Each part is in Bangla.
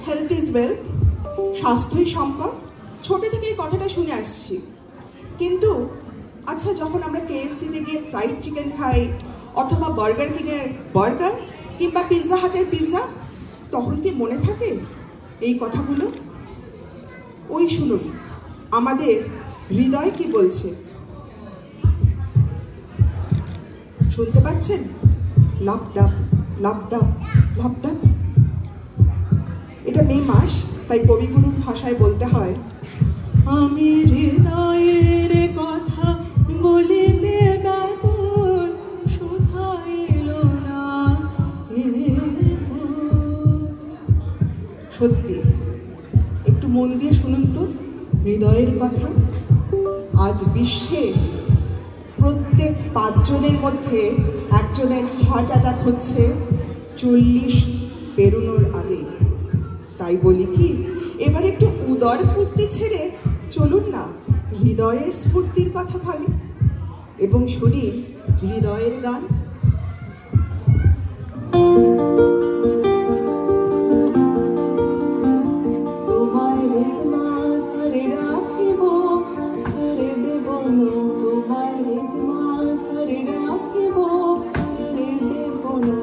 হেলথ ইজ ওয়েলথ, স্বাস্থ্যই সম্পদ, ছোট থেকে এই কথাটা শুনে আসছি। কিন্তু আচ্ছা, যখন আমরা KFC-তে গিয়ে ফ্রাইড চিকেন খাই অথবা বার্গার কিংয়ের বার্গার কিংবা পিৎজা হাটের পিৎজা, তখন কি মনে থাকে এই কথাগুলো? ওই শুনুন আমাদের হৃদয় কি বলছে, শুনতে পাচ্ছেন? লাভ ডাব লাভ ডাব লাভ ডাব। এটা মে মাস, তাই কবিগুরুর ভাষায় বলতে হয়, আমি হৃদয়ের কথা বলিতে ব্যাকুল, সুধা এলো না। সত্যি একটু মন দিয়ে শুনুন তো হৃদয়ের কথা। আজ বিশ্বে প্রত্যেক 5 জনের মধ্যে একজনের হার্ট অ্যাটাক হচ্ছে 40 পেরোনোর আগে। তাই বলি কি, এবার একটু উদর ফুর্তি ছেড়ে চলুন না হৃদয়ের স্ফূর্তির কথা ভাবি এবং শুনি হৃদয়ের গান। তোমায় হৃদ মাঝারে রাখিব, ছেড়ে দেব না। তোমায় হৃদ মাঝারে রাখিব, ছেড়ে দেব না।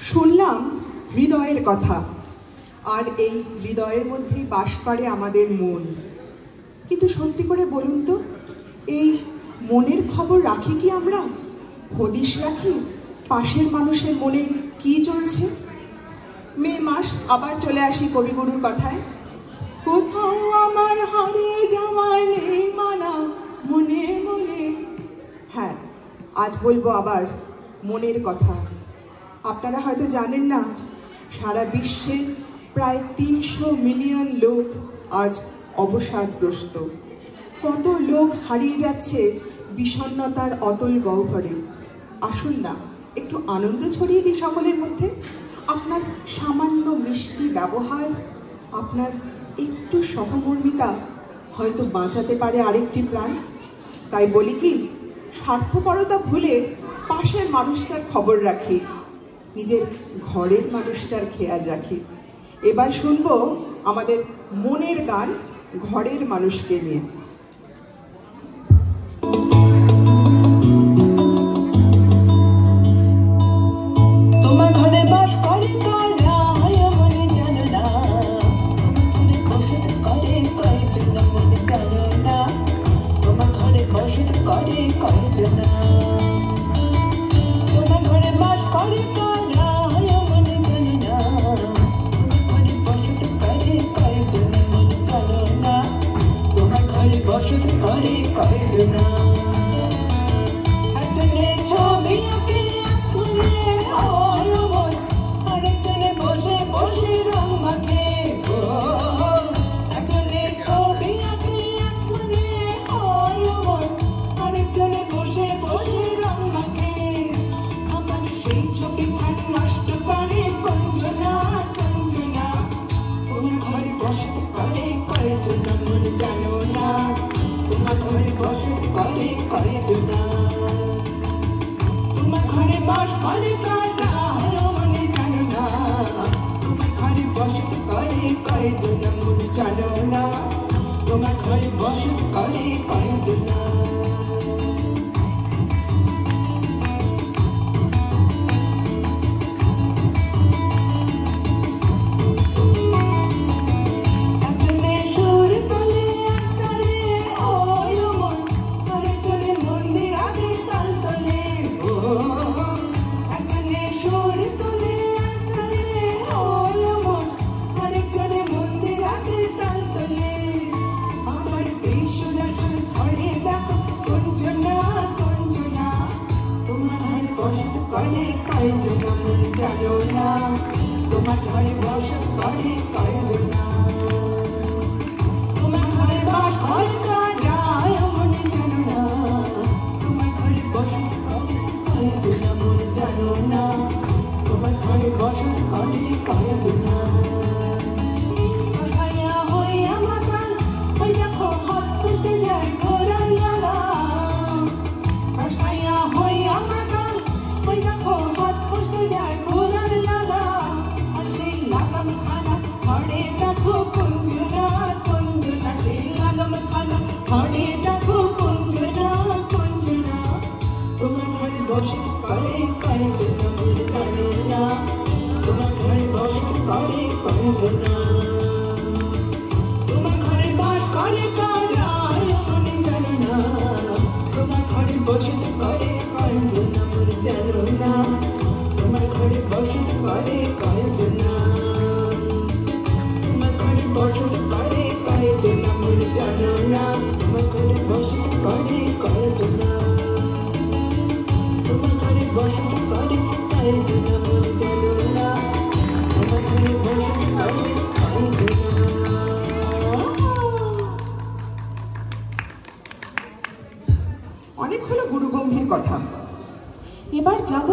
শুনলাম হৃদয়ের কথা, আর এই হৃদয়ের মধ্যেই বাস করে আমাদের মন। কিন্তু সত্যি করে বলুন তো, এই মনের খবর রাখি কি আমরা? হদিশ রাখি পাশের মানুষের মনে কি চলছে? মে মাস, আবার চলে আসি কবিগুরুর কথায়, কোথাও আমার হারিয়ে যাওয়ার নেই মানা মনে মনে। হ্যাঁ, আজ বলবো আবার মনের কথা। আপনারা হয়তো জানেন না, সারা বিশ্বে প্রায় 300 মিলিয়ন লোক আজ অবসাদগ্রস্ত। কত লোক হারিয়ে যাচ্ছে বিষণ্ণতার অতল গহ্বরে। আসুন না একটু আনন্দ ছড়িয়ে দিই সকলের মধ্যে। আপনার সামান্য মিষ্টি ব্যবহার, আপনার একটু সহমর্মিতা হয়তো বাঁচাতে পারে আরেকটি প্রাণ। তাই বলি কি, স্বার্থপরতা ভুলে পাশের মানুষটার খবর রাখি, নিজের ঘরের মানুষটার খেয়াল রাখি। এবার শুনবো আমাদের মনের গান ঘরের মানুষকে নিয়ে। তোমার ঘরে বাস করে কারা মনে জানো না, তোমার ঘরে বসত করে কয়জন মনে জানো না, তোমার ঘরে বসত করে কয়জন, তোমার ঘরে বাস করে কারা মনে জানো না, তোমার ঘরে বসত করে কয়জন মনে জানো না, তোমার ঘরে বসত করে কয়জন মন জানো না, তোমার ঘরে বসত করে কয়জন, তোমার ঘরে বাস করে কারা মনে জানো না, তোমার ঘরে বসত করে কয়জন মন জানো না, তোমার ঘরে বসত করে কয়জন। তোমার ঘরে বসত করে কয়জন, তোমার ঘরে বাস করে কারা মনে জানো না, তোমার ঘরে বসত করে কয়জন মনে জানো না, তোমার ঘরে বসত করে কয়জন। হইয়া মাতাল ওই দেখো হাত পুষতে যায় ঘোড়ার লাগা, হইয়া মাতাল ওই দেখো হাত পুষতে যায় ঘোড়ার লাগা, আর সেই লাগাম খানা ঘরে দেখো কুঞ্জনা কুঞ্জনা, সেই লাগাম খানা ঘরে দেখো কুঞ্জনা কুঞ্জনা, তোমার ঘরে বসত করে কয়জন মনে জানো না, তোমার ঘরে বসত করে কয়জন, তোমার ঘরে বাস করে কারা মনে জানো না, তোমার ঘরে বসত করে কয়জন মনে জানো না, তোমার ঘরে বসত করে কয়জন, তোমার ঘরে বসত করে কয়জন মনে জানো না, তোমার ঘরে বসত করে কয়জন, তোমার ঘরে বসত করে কয়জন মনে জানো না, তোমার ঘরে বসত করে কয়জন। অনেক হলো গুরুগম্ভীর কথা, এবার যাব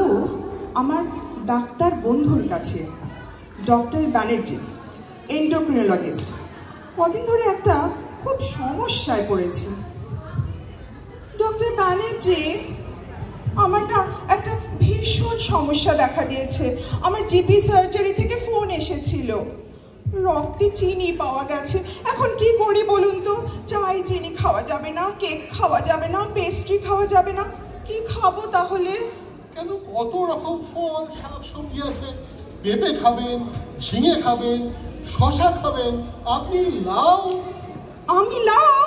আমার ডাক্তার বন্ধুর কাছে, ডক্টর ব্যানার্জি, এন্ডোক্রিনোলজিস্ট। কদিন ধরে একটা খুব সমস্যায় পড়েছি। ডক্টর ব্যানার্জি, আমার না একটা ভীষণ সমস্যা দেখা দিয়েছে। আমার জিপি সার্জারি থেকে ফোন এসেছিল, রক্তে চিনি পাওয়া গেছে। এখন কি করি বলুন তো? চাই চিনি খাওয়া যাবে না, কেক খাওয়া যাবে না, পেস্ট্রি খাওয়া যাবে না, কি খাবো তাহলে? কেন, কত রকম ফল শাকসবজি আছে। পেঁপে খাবেন, ঝিঙে খাবেন, শশা খাবেন, আপনি লাউ। আমি লাউ?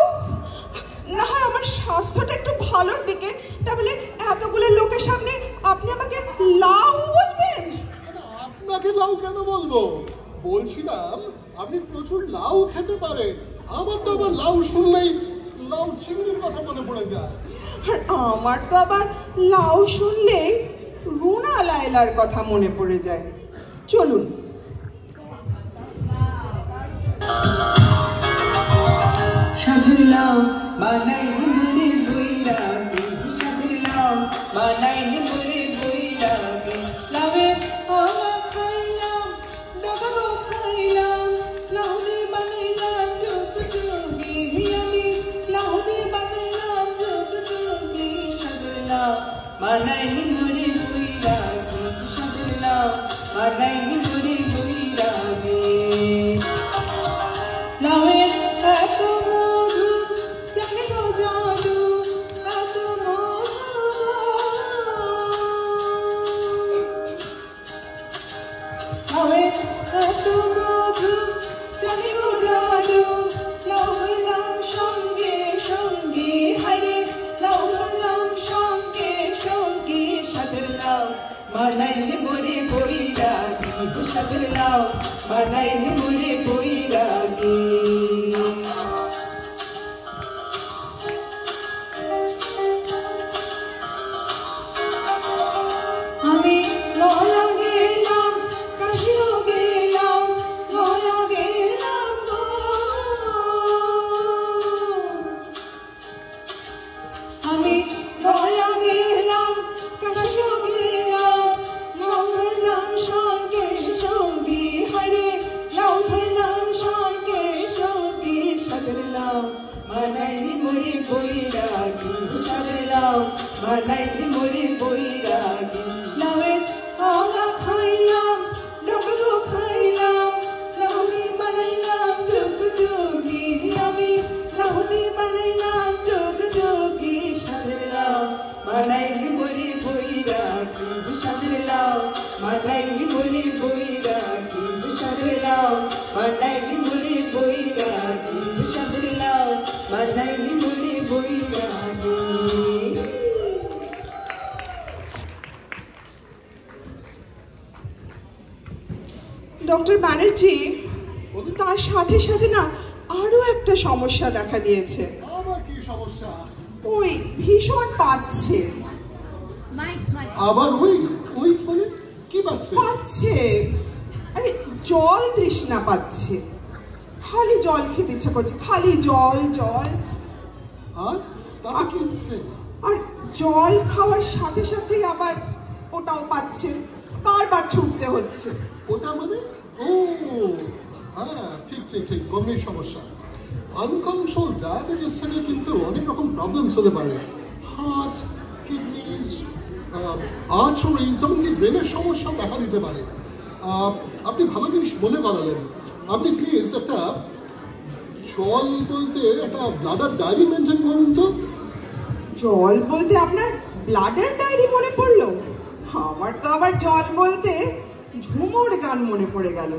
না হয় আমার স্বাস্থ্যটা একটু ভালোর দিকে, তাহলে এতগুলো লোকের সামনে আপনি আমাকে লাউ বলবেন? আপনাকে লাউ কেন বলবো? বলছিলাম আপনি প্রচুর লাউ খেতে পারেন। আমার তো আবার লাউ শুনলেই লাউ চিংড়ির কথা মনে পড়ে যায়। আর আমার তো আবার লাউ শুনলেই রুনা লায়লার কথা মনে পড়ে যায়। চলুন। সাধুর লাউ বানাই মনে বৈরাগী, সাধুর লাউ বানাই মনে বৈরাগী, লাউয়ের আলা খাইলাম, ডগাও খাইলাম, লাউ দিয়ে বানাইলাম যোগ যোগী, আমি লাউ দিয়ে বানাইলাম যোগ যোগী, সাধুর লাউ বানাই মনে বৈরাগী, সাধুর লাউ বানাই মনে বৈরাগী, লাউয়ের এত মধু জানে গো জাদু, এত মধু, লাউয়ের এত মধু জানে গো জাদু, লাউ হইলাম সঙ্গে সঙ্গী, হায়রে লাউ হইলাম সঙ্গে সঙ্গী, সাধের লাউ বানাইলে মোরে বৈরাগী, সাধের লাউ বানাইলে মোরে বৈরাগী। আমি লয়া গেলাম, কাশিও গেলাম, লয়া গেলাম গো, আমি লয়া গেলাম, কাশিও গেলাম, লাউ ধরলাম সঙ্গে সঙ্গী, হায়রে লাউ ধরলাম সঙ্গে মোরে বৈরাগী সাদের লাউ বানাইলি মোরে বৈরাগী লাউয়ে আগা খাইলাম ডগডগ খাইলাম লাউয়ে বানাইলাম ডগডগি আমি লাউদি বানাইলাম ডগডগি সাদের লাউ বানাইলি মোরে বৈরাগী সাদের লাউ বানাইলি মোরে বৈরাগী সাদের লাউ বানাইলি মোরে বৈরাগী সাদের লাউ বানাইলি মোরে বৈরাগী। ডক্টর ব্যানার্জি, তার সাথে সাথে না আরো একটা সমস্যা দেখা দিয়েছে। আবার কি সমস্যা? ওই ভীষণ পাচ্ছে। আবার ওই ওই মানে কি পাচ্ছে? পাচ্ছে, আরে জল তৃষ্ণা পাচ্ছে, খালি জল খেতে ইচ্ছা করছে, খালি জল জল। আর তার কি হচ্ছে? আর জল খাওয়ার সাথে সাথেই আবার ওটাও পাচ্ছে, বারবার ছুটতে হচ্ছে। ওটা মানে ও হ্যাঁ, ঠিক ঠিক ঠিক, গভীর সমস্যা। আনকন্ট্রোল ডায়াবেটিস থেকে কিন্তু অনেক রকম প্রবলেমস হতে পারে। হার্ট, কিডনিজ, আর্টারিজ, এমনকি ব্রেনের সমস্যা দেখা দিতে পারে। আপনি ভালো জিনিস মনে করালেন। আপনি প্লিজ একটা জল বলতে একটা ব্লাডার ডায়েরি মেনটেন করুন তো। জল বলতে আপনার ব্লাডার ডায়েরি মনে পড়লো? আমার তো আবার জল বলতে ঝুমুর গান মনে পড়ে গেল।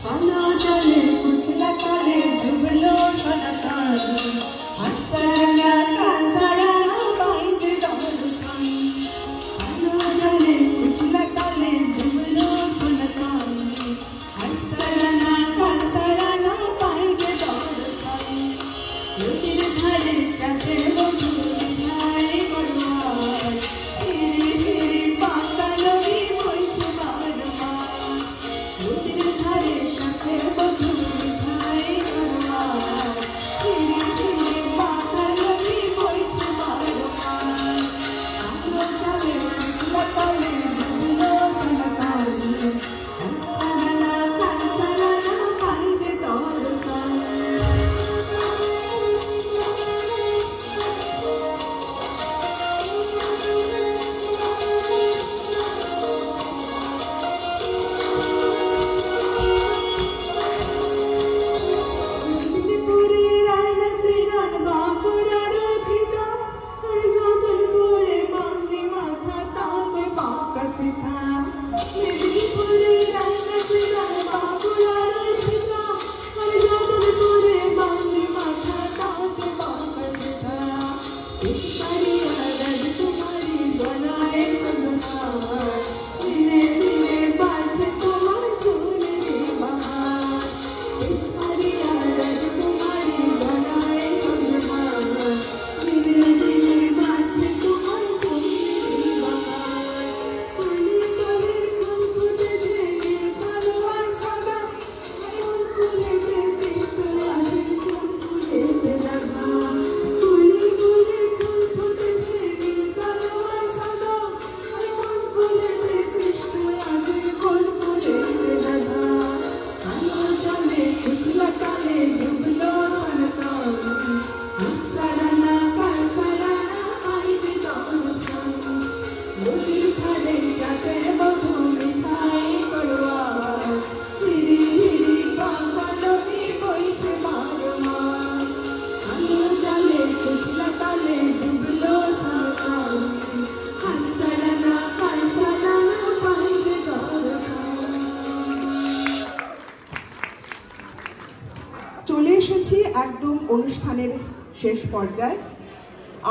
কালো জলে কুচলা কালে ডুবলো সনাতন হাত সারানা কাল সারানা বাইজে দরসান কালো জলে কুচলা কালে ডুবলো সনাতন হাত সারানা কাল সারানা বাইজে দরসান নদীর ধারে চাষে বধু ছায় করবার ধীরে ধীরে পাতা নদী বইছে বারবার নদীর ধারে চাষে বধু ছায় করবার ধীরে ধীরে পাতা নদী বইছে বারবার আলো চলে কুচলা কলে ডুবলো সনাতন সারানা কাল সারানা বাইজে দরসান। মেদিনীপুরে রায়না সিরান বাঁকুড়ার ফিতা জবলপুরে বাংলি মাথা তাজ বাঁকা সিথা মেদিনীপুরে রায়না সিরান বাঁকুড়ার ফিতা জবলপুরে বাংলি মাথা তাজ বাঁকা সিথা পিছপাড়িয়া রাজকুমারী গলায় চন্দনা দিনে দিনে বাজে তোমার চুলের বাহার পিছপাড়িয়া রাজকুমারী গলায় চন্দনা দিনে দিনে বাজে তোমার চুলের বাহার তলে তলে ফুল ফুটেছে নীল কালো আর সাদা ফুল ফুলেতে কৃষ্ণ আছে ফুল ফুলেতে রাধা ফুলে ফুলে ফুল ফুটেছে নীল কালো আর সাদা ফুল ফুলেতে কৃষ্ণ আছে ফুল ফুলেতে রাধা কালো জলে কুচলা কালে ডুবলো সনাতন হাত সারানা কাল সারানা বাইজে দরসান নদীর ধারে চাষে বধু বিছাই করবার ধীরে ধীরে পাকা নদী বইছে বারো মাস কালো জলে কুচলা কালে ডুবলো সনাতন হাত সারানা কাল সারানা বাইজে দরসান। চলে এসেছি একদম অনুষ্ঠানের শেষ পর্যায়ে।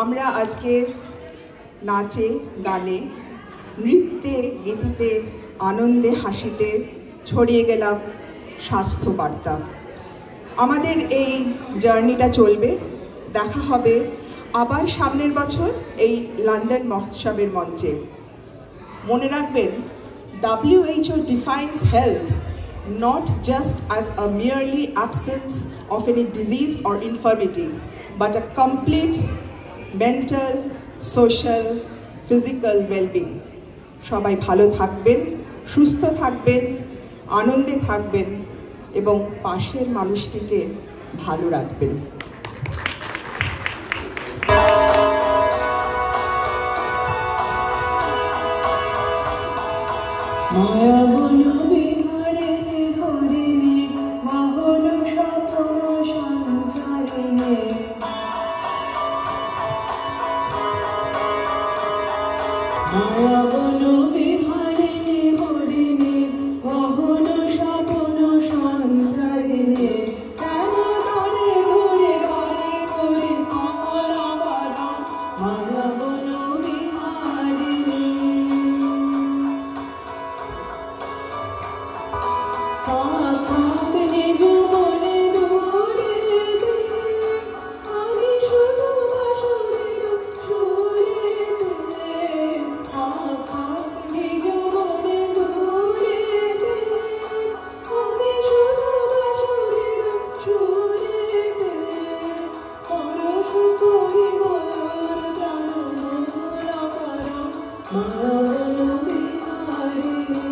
আমরা আজকে নাচে, গানে, নৃত্যে, গীতিতে, আনন্দে, হাসিতে ছড়িয়ে গেলাম স্বাস্থ্য বার্তা। আমাদের এই জার্নিটা চলবে। দেখা হবে আবার সামনের বছর এই লন্ডন মহোৎসবের মঞ্চে। মনে রাখবেন, WHO defines health not just as a merely absence of any disease or infirmity, but a complete mental, social, physical well-being. সবাই ভালো থাকবেন, সুস্থ থাকবেন, আনন্দে থাকবেন এবং পাশের মানুষটিকে ভালো রাখবেন। মায়া বন বিহারিণী হরিণী বাহন স্বপ্ন সঞ্চারিণী মায়া বন বিহারিণী হরিণী বাহন স্বপ্ন সঞ্চারিণী কেন তারে ধরে বারে করে পারা পারা মায়া বন বিহারিণী কাকাবনে জীবনে দূরে আমি শুধু বাসরের সুরে কাকাবনে জীবনে দূরে আমি শুধু বাসরের সুরে পরশ করি ময়ূর প্রাণ মোরা করা মায়াবন বিহারিণী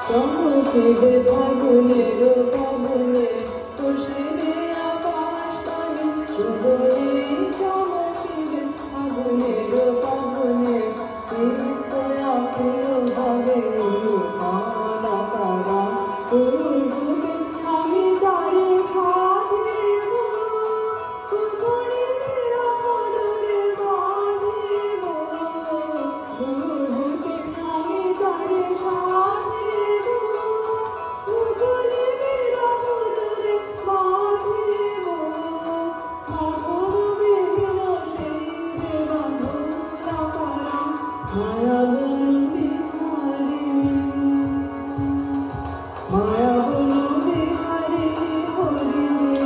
চমকিবে ফাগুনের পবনে বসিবে আকাশ পানে শুভরে চমকিবে ফাগুনের পবনে চিত্ত আখিল হবে কারা কারা উর্বরে আমি দাঁড়ে খাদেব উর্বরে রহরে বাঁধিব উর্বরে আমি দাঁড়ে সাধেব উর্বরে রহরে বাঁধিব অপরবে সেই যে বাঁধনা করা মায়াবন বিহারিণী মায়াবন বিহারিণী হরিণী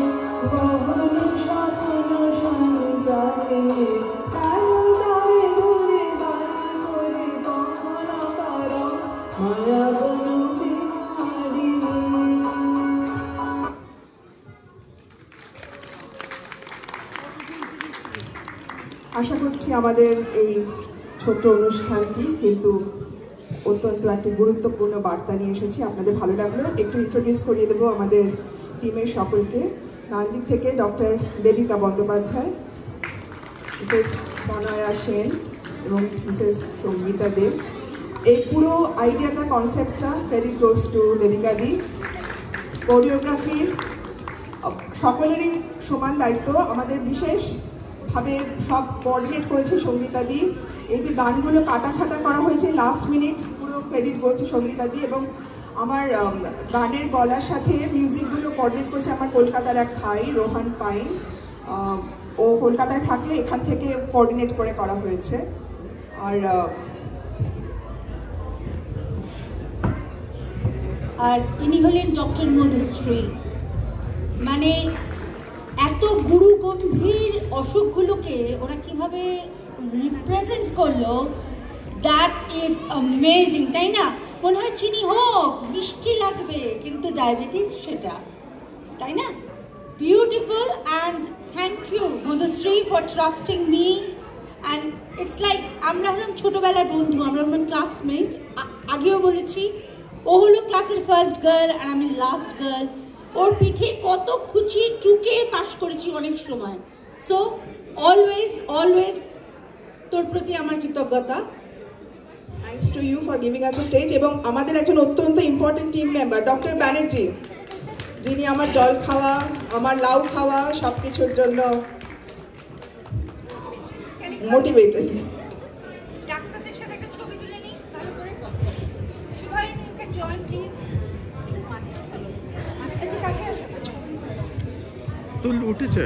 গহন স্বপ্ন সঞ্চারিণী কেন তারে ধরে বারে করে পারা পারা মায়াবন বিহারিণী। আশা করছি আমাদের এই ছোট্ট অনুষ্ঠানটি কিন্তু অত্যন্ত একটি গুরুত্বপূর্ণ বার্তা নিয়ে এসেছি, আপনাদের ভালো লাগলো। একটু ইন্ট্রোডিউস করিয়ে দেবো আমাদের টিমের সকলকে। নান্দিক থেকে ডক্টর দেবিকা বন্দ্যোপাধ্যায়, মিসেস তনয়া সেন এবং মিসেস সঙ্গীতা দেব। এই পুরো আইডিয়াটা, কনসেপ্টটা ক্রেডিট গোস টু দেবিকা দি। কোরিওগ্রাফির সকলেরই সমান দায়িত্ব, আমাদের বিশেষভাবে সব কোঅর্ডিনেট করেছে সঙ্গীতা দি। এই যে গানগুলো কাটাছাটা করা হয়েছে লাস্ট মিনিট, পুরো ক্রেডিট গোস টু সঙ্গীতা দি। এবং আমার গানের গলার সাথে মিউজিকগুলো কোঅর্ডিনেট করেছে আমার কলকাতার এক ভাই রোহান পাইন। ও কলকাতায় থাকে, এখান থেকে কোঅর্ডিনেট করে করা হয়েছে। আর ইনি হলেন ডক্টর মধুশ্রী। মানে এত গুরু গম্ভীর অসুখগুলোকে ওরা কিভাবে রিপ্রেজেন্ট করলো, দ্যাট ইজ অ্যামেজিং, তাই না? মনে হয় চিনি হোক, মিষ্টি লাগবে, কিন্তু ডায়াবেটিস সেটা, তাই না? Beautiful, and thank you Madhushree for trusting me. And it's like আমরা হলাম ছোটোবেলার বন্ধু, আমরা হলাম ক্লাসমেট। আগেও বলেছি, ও হলো ক্লাসের ফার্স্ট গার্ল আর আমি লাস্ট গার্ল। ওর পিঠে কত খুঁচি টুকে পাশ করেছি অনেক সময়। সো অলওয়েজ অলওয়েজ তোর প্রতি আমার কৃতজ্ঞতা। Thanks to you for giving us the stage. এবং আমাদের একজন অত্যন্ত important team member doctor Banerjee, যিনি আমার জল খাওয়া, আমার লাউ খাওয়া সব কিছুর জন্য মোটিভেটেড। ডাক্তারদের সাথে একটা ছবি তুলে নিই ভালো করে। শুভারিণী, ইউ ক্যান জয়েন প্লিজ। একটু কাছে আসো। তুল উঠেছে।